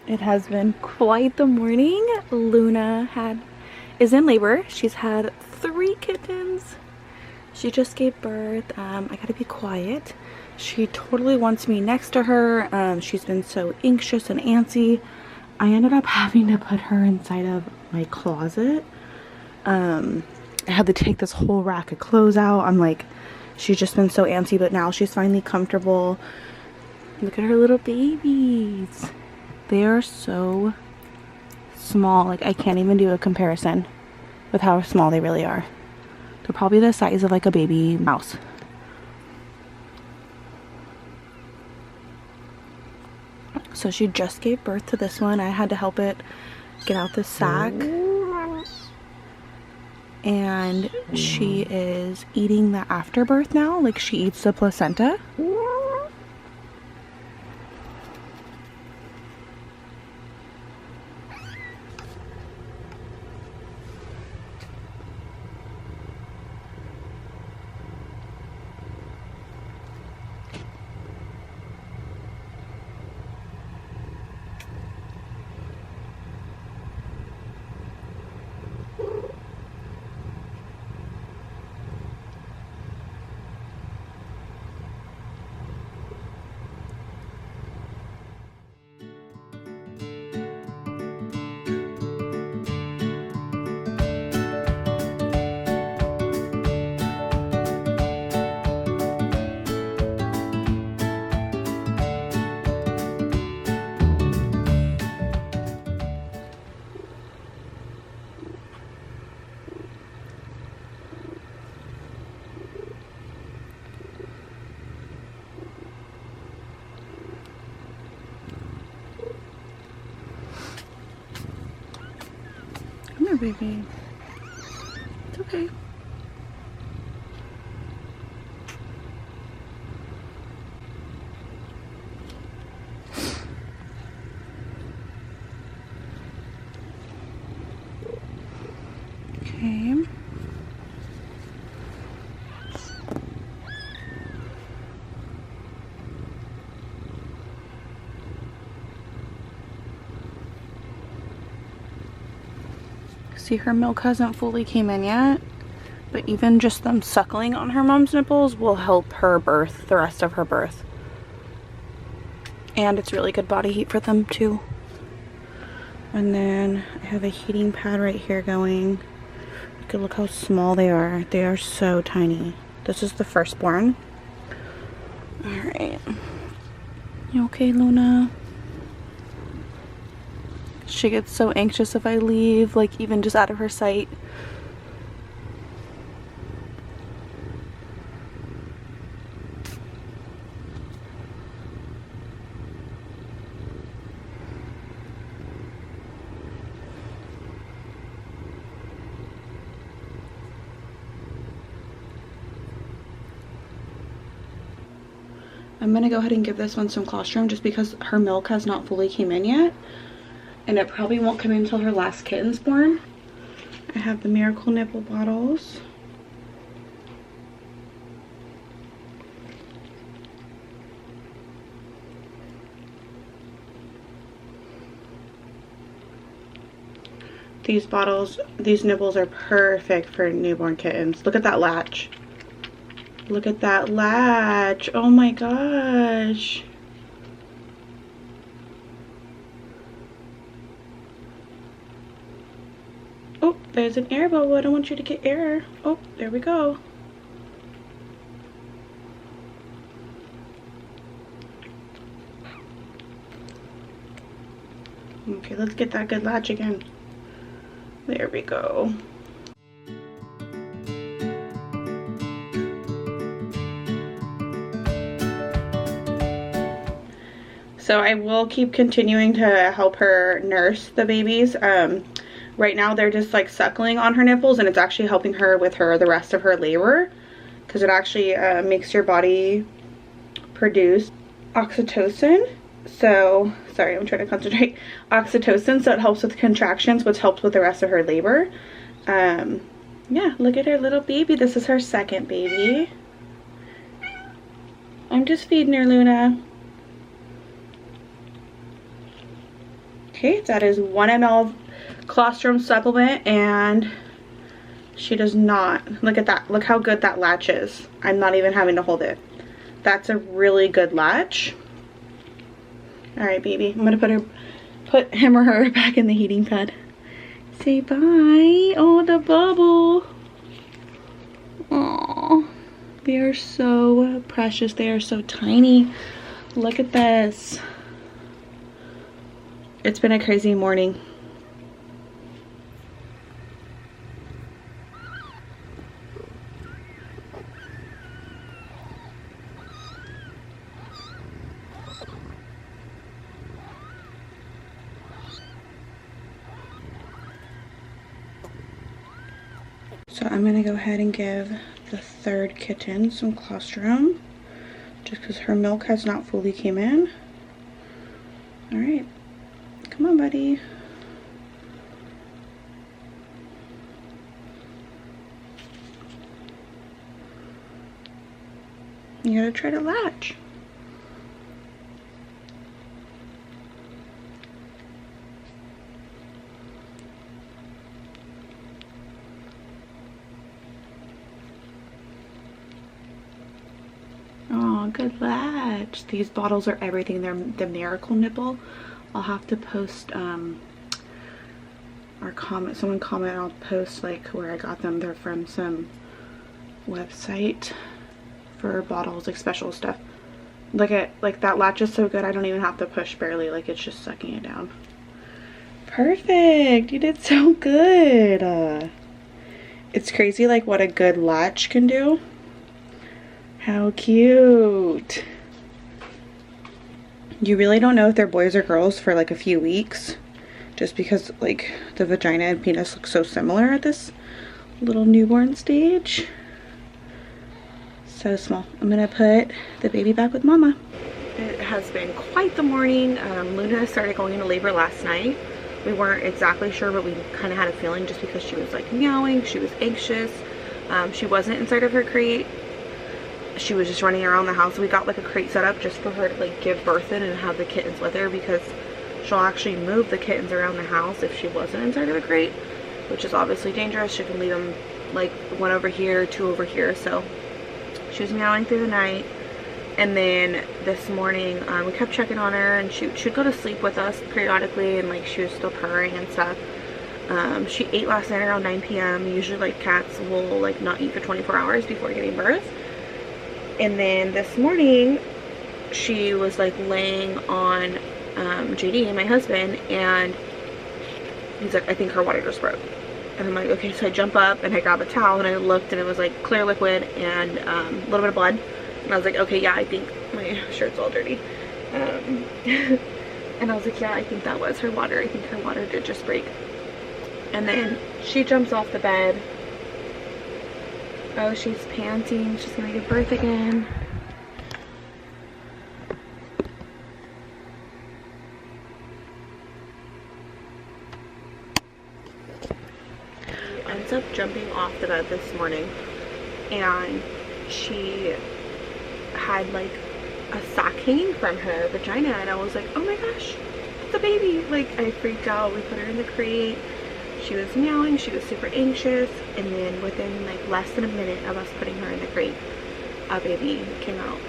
It has been quite the morning. Luna is in labor. She's had 3 kittens. She just gave birth. I gotta be quiet. She totally wants me next to her. She's been so anxious and antsy. I ended up having to put her inside of my closet. I had to take this whole rack of clothes out. I'm like, she's just been so antsy, but now she's finally comfortable. Look at her little babies. They are so small. Like, I can't even do a comparison with how small they really are. They're probably the size of like a baby mouse. So she just gave birth to this one. I had to help it get out the sack. And she is eating the afterbirth now. Like, she eats the placenta. Come here, baby. It's okay. Okay. See, her milk hasn't fully came in yet, but even just them suckling on her mom's nipples will help her birth, the rest of her birth. And it's really good body heat for them too. And then I have a heating pad right here going. You can look how small they are. They are so tiny. This is the firstborn. Alright. You okay, Luna? She gets so anxious if I leave, like even just out of her sight. I'm gonna go ahead and give this one some colostrum just because her milk has not fully came in yet. And it probably won't come in until her last kitten's born. I have the Miracle Nipple bottles. These nibbles are perfect for newborn kittens. Look at that latch. Look at that latch. Oh my gosh. Oh, there's an air bubble. I don't want you to get air. Oh, there we go. Okay, let's get that good latch again. There we go. So I will keep continuing to help her nurse the babies. Right now they're just like suckling on her nipples, and it's actually helping her with the rest of her labor, because it actually makes your body produce oxytocin. So, sorry, I'm trying to concentrate. Oxytocin, so it helps with contractions, which helps with the rest of her labor. Yeah, look at her little baby. This is her second baby. I'm just feeding her, Luna. Okay, that is 1 ml colostrum supplement, and she does not. Look at that. Look how good that latch is. I'm not even having to hold it. That's a really good latch. All right, baby. I'm gonna put him or her back in the heating pad. Say bye. Oh, the bubble. Oh, they are so precious. They are so tiny. Look at this. It's been a crazy morning. So I'm gonna go ahead and give the third kitten some colostrum, just because her milk has not fully came in. All right, come on, buddy. You gotta try to latch. Oh, good latch. These bottles are everything. They're the Miracle Nipple. I'll have to post or comment, someone comment, I'll post like where I got them. They're from some website for bottles, like special stuff. Look at, like, that latch is so good I don't even have to push barely, like it's just sucking it down. Perfect. You did so good. It's crazy like what a good latch can do. How cute. You really don't know if they're boys or girls for like a few weeks, just because like the vagina and penis look so similar at this little newborn stage. So small. I'm gonna put the baby back with mama. It has been quite the morning. Luna started going into labor last night. We weren't exactly sure, but we kind of had a feeling just because she was like meowing, she was anxious. She wasn't inside of her crate. She was just running around the house. We got like a crate set up just for her to like give birth in and have the kittens with her, because she'll actually move the kittens around the house if she wasn't inside of a crate, which is obviously dangerous. She can leave them like one over here, two over here. So she was meowing through the night, and then this morning we kept checking on her, and she'd go to sleep with us periodically, and like she was still purring and stuff. She ate last night around 9 p.m. Usually like cats will like not eat for 24 hours before giving birth. And then this morning, she was like laying on JD, my husband, and he's like, I think her water just broke. And I'm like, okay. So I jump up and I grab a towel and I looked, and it was like clear liquid and a little bit of blood. And I was like, okay, yeah, I think my shirt's all dirty. And I was like, yeah, I think that was her water. I think her water did just break. And then she jumps off the bed. Oh, she's panting. She's gonna give birth again. She ends up jumping off the bed this morning, and she had like a sack hanging from her vagina, and I was like, oh my gosh, it's a baby. Like, I freaked out. We put her in the crate. She was meowing, she was super anxious, and then within like less than a minute of us putting her in the crate, a baby came out.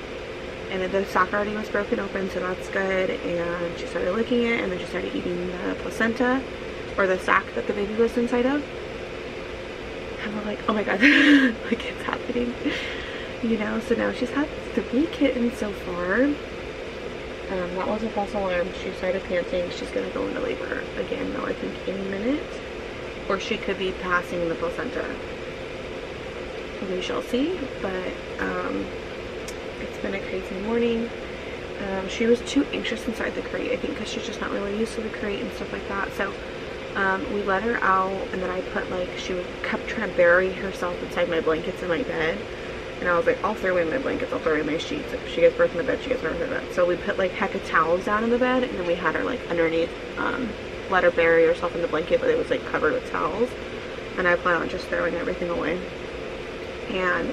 And then the sac already was broken open, so that's good. And she started licking it, and then she started eating the placenta, or the sac that the baby was inside of. And we're like, oh my god, like it's happening. You know, so now she's had 3 kittens so far. That was a false alarm. She started panting. She's gonna go into labor again though, I think any minute. Or she could be passing the placenta. We shall see. But it's been a crazy morning. She was too anxious inside the crate, I think, because she's just not really used to the crate and stuff like that. So we let her out, and then I put like, she kept trying to bury herself inside my blankets in my bed. And I was like, I'll throw away my blankets, I'll throw away my sheets. If she gets birth in the bed, she gets birth in the bed. So we put like heck of towels down in the bed, and then we had her like underneath, let her bury herself in the blanket, but it was like covered with towels. And I plan on just throwing everything away. And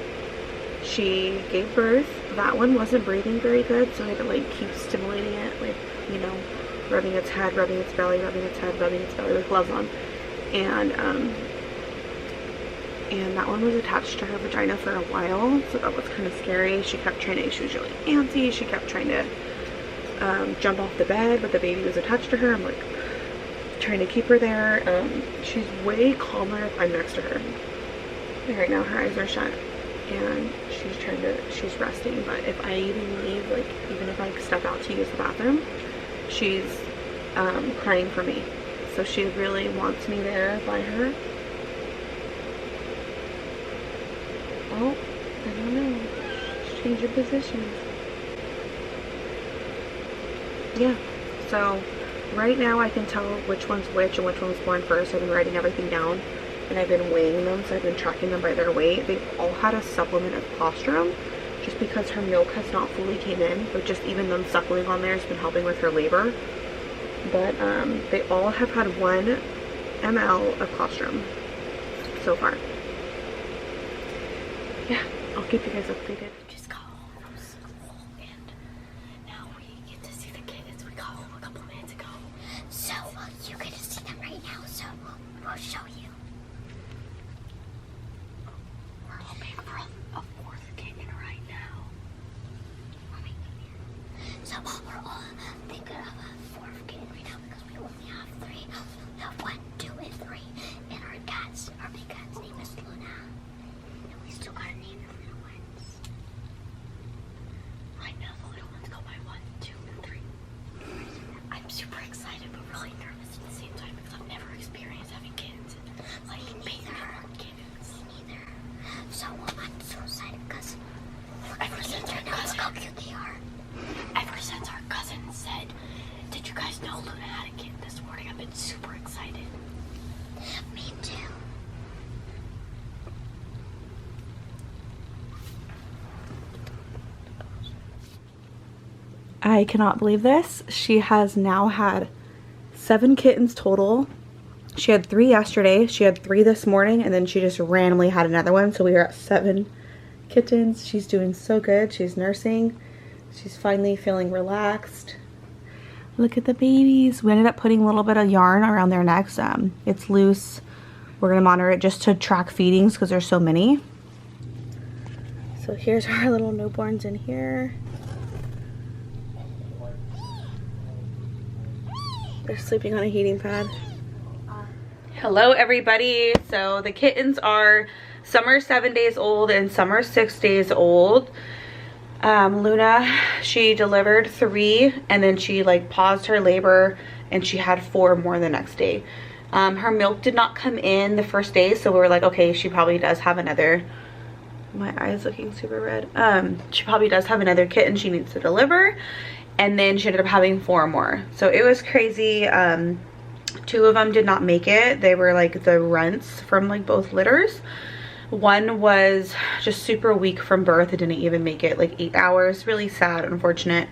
she gave birth. That one wasn't breathing very good, so I had to like keep stimulating it, like, you know, rubbing its head, rubbing its belly, rubbing its head, rubbing its belly with gloves on. And that one was attached to her vagina for a while, so that was kind of scary. She kept trying to, she was really antsy. She kept trying to jump off the bed, but the baby was attached to her. I'm like trying to keep her there. She's way calmer if I'm next to her. Right now her eyes are shut and she's resting, but if I even leave, like even if I step out to use the bathroom, she's crying for me. So she really wants me there by her. Oh, I don't know. Change your positions. Yeah, so right now I can tell which one's which and which one was born first. I've been writing everything down and I've been weighing them, so I've been tracking them by their weight. They've all had a supplement of colostrum just because her milk has not fully came in, but just even them suckling on there has been helping with her labor. But they all have had 1 ml of colostrum so far. Yeah, I'll keep you guys updated. Just got home from school and now we get to see the kittens. We got home a couple minutes ago. So you get to see them right now, so we'll show you. We're hoping for a 4th kitten right now. So we're all thinking of a 4th kitten right now because we only have 3. We have 1, 2, and 3. And our big cat's name is Luna. And we still gotta name the little ones. Right now the little ones go by 1, 2, and 3. I'm super excited but really nervous at the same time because I've never experienced having kittens. Like baby kittens. Me neither. So I'm so excited because ever since our cousin, look how cute they are. Ever since our cousin said, "Did you guys know Luna had a kitten this morning?" I've been super excited. Me too. I cannot believe this. She has now had 7 kittens total. She had 3 yesterday, she had 3 this morning, and then she just randomly had another one. So we are at 7 kittens. She's doing so good. She's nursing. She's finally feeling relaxed. Look at the babies. We ended up putting a little bit of yarn around their necks. It's loose. We're gonna monitor it just to track feedings because there's so many. So here's our little newborns in here. They're sleeping on a heating pad. Hello everybody. So the kittens are, some are 7 days old and some are 6 days old. Luna, she delivered 3 and then she like paused her labor and she had 4 more the next day. Her milk did not come in the first day, so we were like, okay, she probably does have another, my eye's looking super red. She probably does have another kitten she needs to deliver. And then she ended up having 4 more. So it was crazy. 2 of them did not make it. They were like the runts from like both litters. One was just super weak from birth. It didn't even make it like 8 hours. Really sad, unfortunate.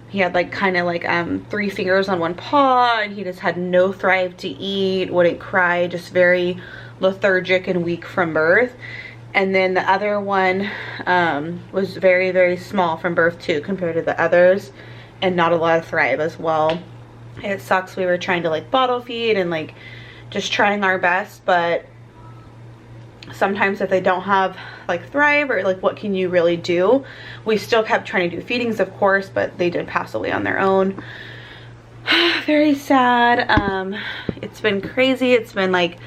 He had like kind of like 3 fingers on 1 paw and he just had no thrive to eat, wouldn't cry, just very lethargic and weak from birth. And then the other one was very, very small from birth too compared to the others, and not a lot of thrive as well. It sucks. We were trying to like bottle feed and like just trying our best, but sometimes if they don't have like thrive or like what can you really do, we still kept trying to do feedings of course, but they did pass away on their own. Very sad. It's been crazy. It's been like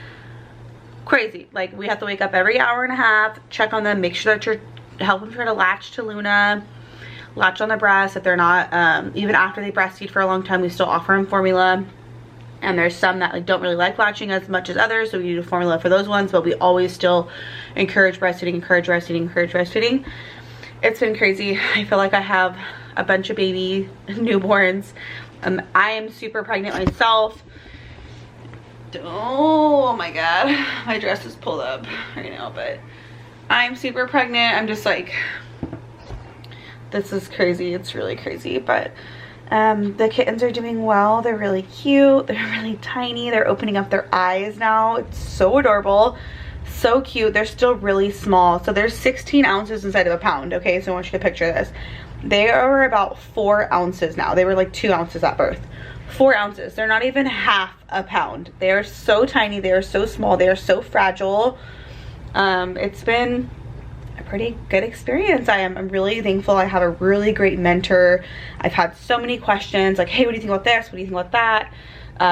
crazy. Like we have to wake up every hour and a half, check on them, make sure that you're helping her to latch to Luna, latch on the breast if they're not, even after they breastfeed for a long time, we still offer them formula. And there's some that like don't really like latching as much as others, so we use a formula for those ones, but we always still encourage breastfeeding, encourage breastfeeding, encourage breastfeeding. It's been crazy. I feel like I have a bunch of baby newborns. I am super pregnant myself. Oh my god, my dress is pulled up right now, but I'm super pregnant. I'm just like, this is crazy. It's really crazy, but the kittens are doing well. They're really cute. They're really tiny. They're opening up their eyes now. It's so adorable, so cute. They're still really small. So there's 16 ounces inside of a pound. Okay, so I want you to picture this. They are about 4 ounces now. They were like 2 ounces at birth. 4 ounces. They're not even half a pound. They are so tiny. They are so small. They are so fragile. It's been a pretty good experience. I'm really thankful. I have a really great mentor. I've had so many questions like, hey, what do you think about this? What do you think about that?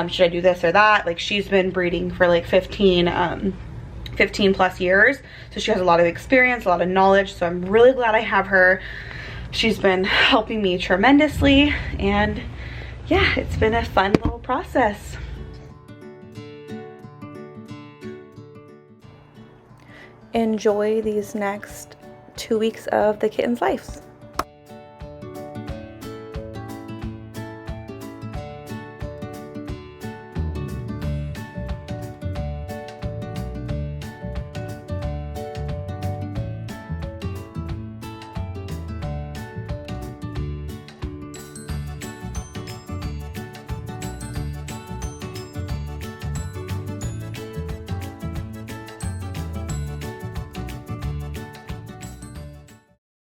Should I do this or that? Like, she's been breeding for like 15 plus years. So she has a lot of experience, a lot of knowledge. So I'm really glad I have her. She's been helping me tremendously. And yeah, it's been a fun little process. Enjoy these next 2 weeks of the kitten's lives.